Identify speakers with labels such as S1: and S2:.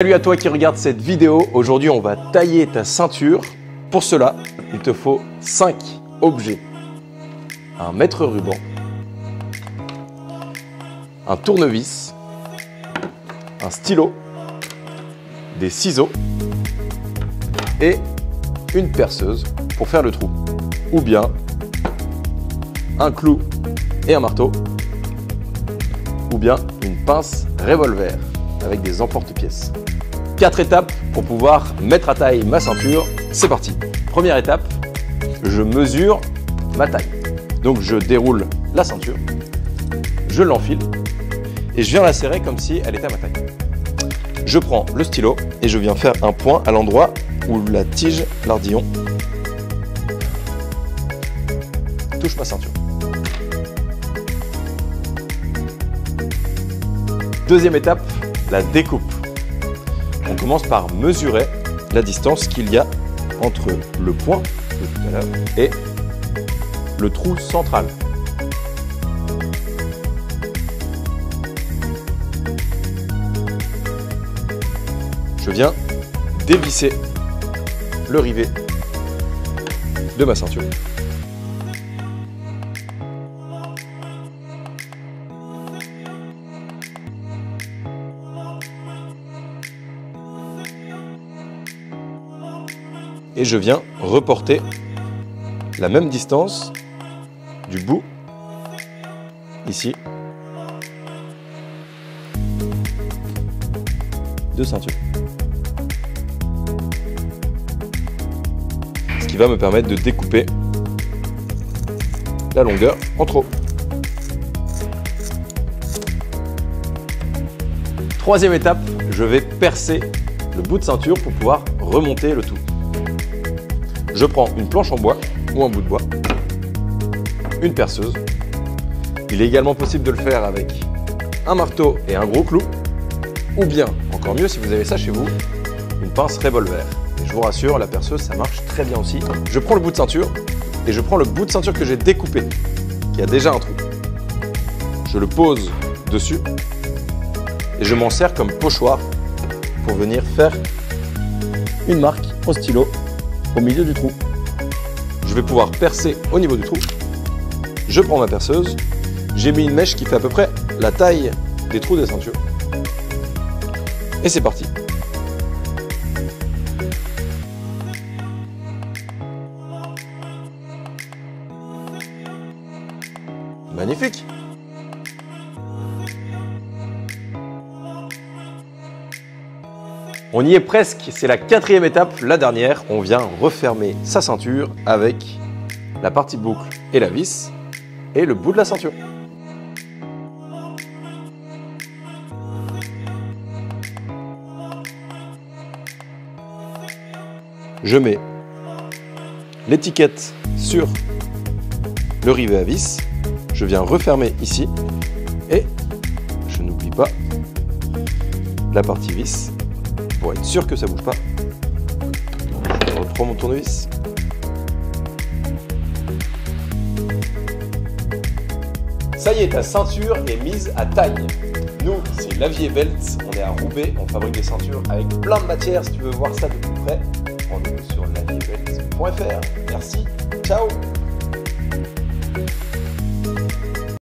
S1: Salut à toi qui regarde cette vidéo. Aujourd'hui, on va tailler ta ceinture. Pour cela, il te faut 5 objets. Un mètre-ruban, un tournevis, un stylo, des ciseaux et une perceuse pour faire le trou. Ou bien un clou et un marteau. Ou bien une pince revolver avec des emporte-pièces. 4 étapes pour pouvoir mettre à taille ma ceinture. C'est parti. Première étape, je mesure ma taille. Donc je déroule la ceinture, je l'enfile et je viens la serrer comme si elle était à ma taille. Je prends le stylo et je viens faire un point à l'endroit où la tige, l'ardillon, touche ma ceinture. Deuxième étape, la découpe. On commence par mesurer la distance qu'il y a entre le point de tout à l'heure et le trou central. Je viens dévisser le rivet de ma ceinture. Et je viens reporter la même distance du bout, ici, de ceinture. Ce qui va me permettre de découper la longueur en trop. Troisième étape, je vais percer le bout de ceinture pour pouvoir remonter le tout. Je prends une planche en bois ou un bout de bois, une perceuse. Il est également possible de le faire avec un marteau et un gros clou, ou bien, encore mieux si vous avez ça chez vous, une pince revolver. Et je vous rassure, la perceuse, ça marche très bien aussi. Je prends le bout de ceinture et je prends le bout de ceinture que j'ai découpé, qui a déjà un trou. Je le pose dessus et je m'en sers comme pochoir pour venir faire une marque au stylo au milieu du trou. Je vais pouvoir percer au niveau du trou. Je prends ma perceuse. J'ai mis une mèche qui fait à peu près la taille des trous des ceintures. Et c'est parti. Magnifique! On y est presque, c'est la quatrième étape, la dernière. On vient refermer sa ceinture avec la partie boucle et la vis et le bout de la ceinture. Je mets l'étiquette sur le rivet à vis. Je viens refermer ici et je n'oublie pas la partie vis. Pour être sûr que ça ne bouge pas, je reprends mon tournevis. Ça y est, ta ceinture est mise à taille. Nous, c'est Lavier Belt, on est à Roubaix, on fabrique des ceintures avec plein de matières. Si tu veux voir ça de plus près, rendez-vous sur laviebelt.fr. Merci, ciao!